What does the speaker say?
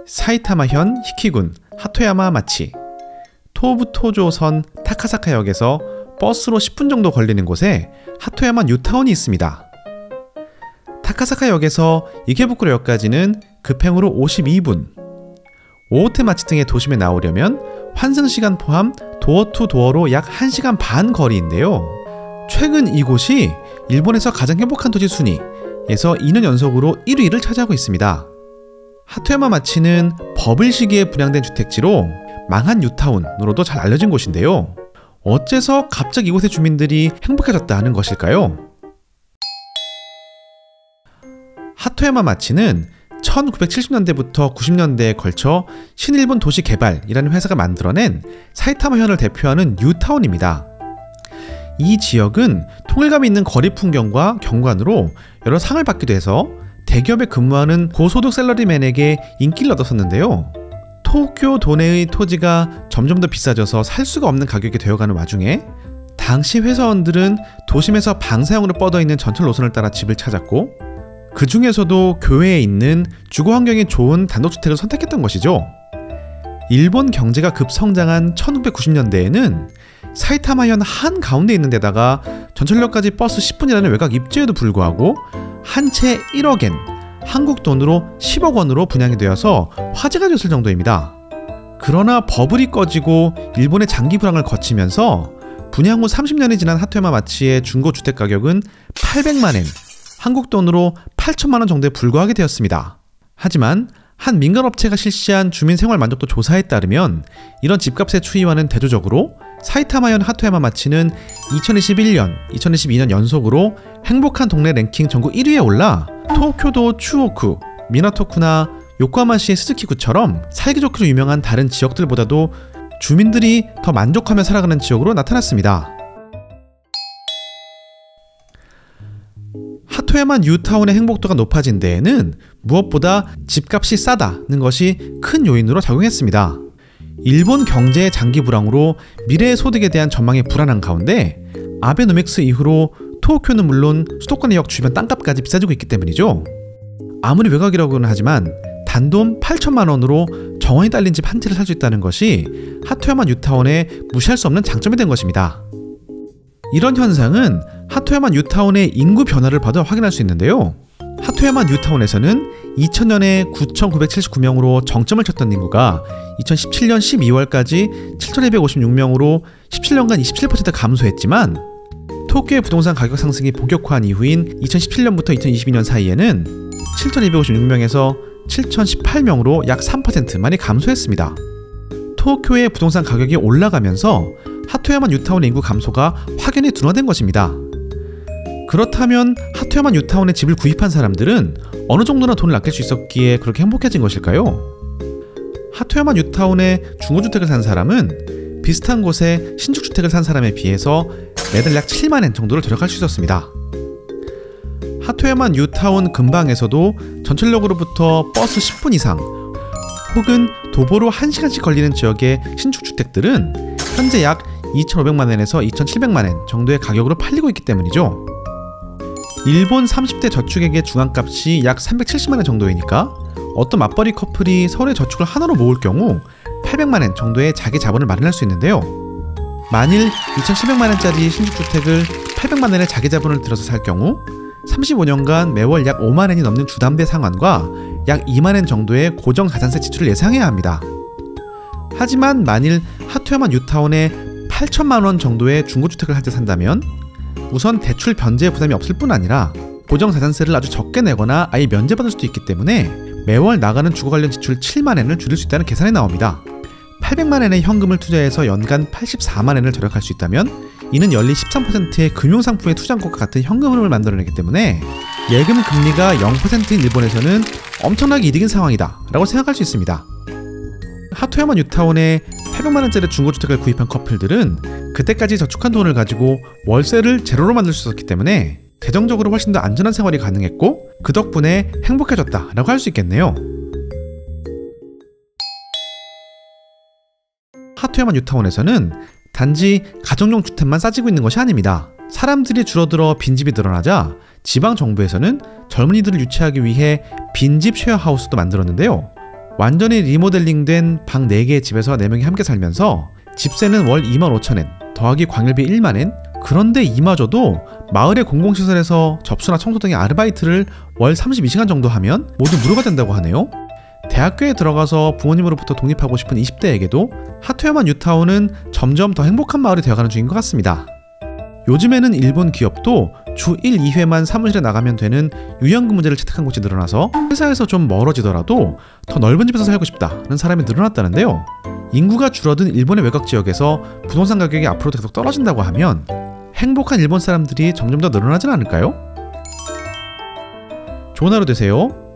사이타마현 히키군 하토야마 마치, 토부토조선 타카사카역에서 버스로 10분 정도 걸리는 곳에 하토야마 뉴타운이 있습니다. 타카사카역에서 이케부쿠로역까지는 급행으로 52분, 오오테마치 등의 도심에 나오려면 환승시간 포함 도어 투 도어로 약 1시간 반 거리인데요. 최근 이곳이 일본에서 가장 행복한 도시 순위에서 2년 연속으로 1위를 차지하고 있습니다. 하토야마 마치는 버블 시기에 분양된 주택지로 망한 뉴타운으로도 잘 알려진 곳인데요. 어째서 갑자기 이곳의 주민들이 행복해졌다 하는 것일까요? 하토야마 마치는 1970년대부터 90년대에 걸쳐 신일본 도시개발이라는 회사가 만들어낸 사이타마현을 대표하는 뉴타운입니다. 이 지역은 통일감 있는 거리 풍경과 경관으로 여러 상을 받기도 해서 대기업에 근무하는 고소득 샐러리맨에게 인기를 얻었었는데요. 도쿄 도내의 토지가 점점 더 비싸져서 살 수가 없는 가격이 되어가는 와중에 당시 회사원들은 도심에서 방사형으로 뻗어있는 전철 노선을 따라 집을 찾았고, 그 중에서도 교외에 있는 주거 환경이 좋은 단독주택을 선택했던 것이죠. 일본 경제가 급성장한 1990년대에는 사이타마현 한가운데 있는 데다가 전철역까지 버스 10분이라는 외곽 입지에도 불구하고 한 채 1억엔, 한국 돈으로 10억 원으로 분양이 되어서 화제가 됐을 정도입니다. 그러나 버블이 꺼지고 일본의 장기 불황을 거치면서 분양 후 30년이 지난 하토야마 마치의 중고주택 가격은 800만엔, 한국 돈으로 8천만 원 정도에 불과하게 되었습니다. 하지만 한 민간업체가 실시한 주민생활 만족도 조사에 따르면 이런 집값의 추이와는 대조적으로 사이타마현 하토야마 마치는 2021년, 2022년 연속으로 행복한 동네 랭킹 전국 1위에 올라 도쿄도 추오쿠, 미나토쿠나 요코하마시의 스즈키구처럼 살기 좋기로 유명한 다른 지역들보다도 주민들이 더 만족하며 살아가는 지역으로 나타났습니다. 하토야마 뉴타운의 행복도가 높아진 데에는 무엇보다 집값이 싸다는 것이 큰 요인으로 작용했습니다. 일본 경제의 장기 불황으로 미래의 소득에 대한 전망이 불안한 가운데 아베노믹스 이후로 도쿄는 물론 수도권의 역 주변 땅값까지 비싸지고 있기 때문이죠. 아무리 외곽이라고는 하지만 단돈 8천만 원으로 정원이 딸린 집 한 채를 살 수 있다는 것이 하토야마 뉴타운의 무시할 수 없는 장점이 된 것입니다. 이런 현상은 하토야마 뉴타운의 인구 변화를 봐도 확인할 수 있는데요. 하토야마 뉴타운에서는 2000년에 9,979명으로 정점을 쳤던 인구가 2017년 12월까지 7,256명으로 17년간 27% 감소했지만, 도쿄의 부동산 가격 상승이 본격화한 이후인 2017년부터 2022년 사이에는 7,256명에서 7,018명으로 약 3% 많이 감소했습니다. 도쿄의 부동산 가격이 올라가면서 하토야마 뉴타운의 인구 감소가 확연히 둔화된 것입니다. 그렇다면 하토야마 뉴타운에 집을 구입한 사람들은 어느 정도나 돈을 아낄 수 있었기에 그렇게 행복해진 것일까요? 하토야마 뉴타운에 중고주택을 산 사람은 비슷한 곳에 신축주택을 산 사람에 비해서 매달 약 7만엔 정도를 절약할 수 있었습니다. 하토야마 뉴타운 근방에서도 전철역으로부터 버스 10분 이상 혹은 도보로 1시간씩 걸리는 지역의 신축주택들은 현재 약 2,500만엔에서 2,700만엔 정도의 가격으로 팔리고 있기 때문이죠. 일본 30대 저축액의 중앙값이 약 370만엔 정도이니까 어떤 맞벌이 커플이 서울의 저축을 하나로 모을 경우 800만엔 정도의 자기 자본을 마련할 수 있는데요. 만일 2,700만엔짜리 신축주택을 800만엔의 자기 자본을 들어서 살 경우 35년간 매월 약 5만엔이 넘는 주담대 상환과 약 2만엔 정도의 고정 자산세 지출을 예상해야 합니다. 하지만 만일 하토야마 뉴타운에 8천만원 정도의 중고주택을 할 때 산다면 우선 대출 변제의 부담이 없을 뿐 아니라 고정 자산세를 아주 적게 내거나 아예 면제받을 수도 있기 때문에 매월 나가는 주거 관련 지출 7만엔을 줄일 수 있다는 계산이 나옵니다. 800만엔의 현금을 투자해서 연간 84만엔을 절약할 수 있다면 이는 연리 13%의 금융상품의 투자금과 같은 현금 흐름을 만들어내기 때문에 예금 금리가 0%인 일본에서는 엄청나게 이득인 상황이다 라고 생각할 수 있습니다. 하토야마 뉴타운에 800만원짜리 중고주택을 구입한 커플들은 그때까지 저축한 돈을 가지고 월세를 제로로 만들 수 있었기 때문에 재정적으로 훨씬 더 안전한 생활이 가능했고 그 덕분에 행복해졌다 라고 할 수 있겠네요. 하토야마 뉴타운에서는 단지 가정용 주택만 싸지고 있는 것이 아닙니다. 사람들이 줄어들어 빈집이 늘어나자 지방정부에서는 젊은이들을 유치하기 위해 빈집 쉐어하우스도 만들었는데요. 완전히 리모델링된 방 4개의 집에서 4명이 함께 살면서 집세는 월 25,000엔 더하기 광일비 10만엔. 그런데 이마저도 마을의 공공시설에서 접수나 청소 등의 아르바이트를 월 32시간 정도 하면 모두 무료가 된다고 하네요. 대학교에 들어가서 부모님으로부터 독립하고 싶은 20대에게도 하토야마 뉴타운은 점점 더 행복한 마을이 되어가는 중인 것 같습니다. 요즘에는 일본 기업도 주 1, 2회만 사무실에 나가면 되는 유연근무제를 채택한 곳이 늘어나서 회사에서 좀 멀어지더라도 더 넓은 집에서 살고 싶다는 사람이 늘어났다는데요. 인구가 줄어든 일본의 외곽 지역에서 부동산 가격이 앞으로도 계속 떨어진다고 하면 행복한 일본 사람들이 점점 더 늘어나진 않을까요? 좋은 하루 되세요.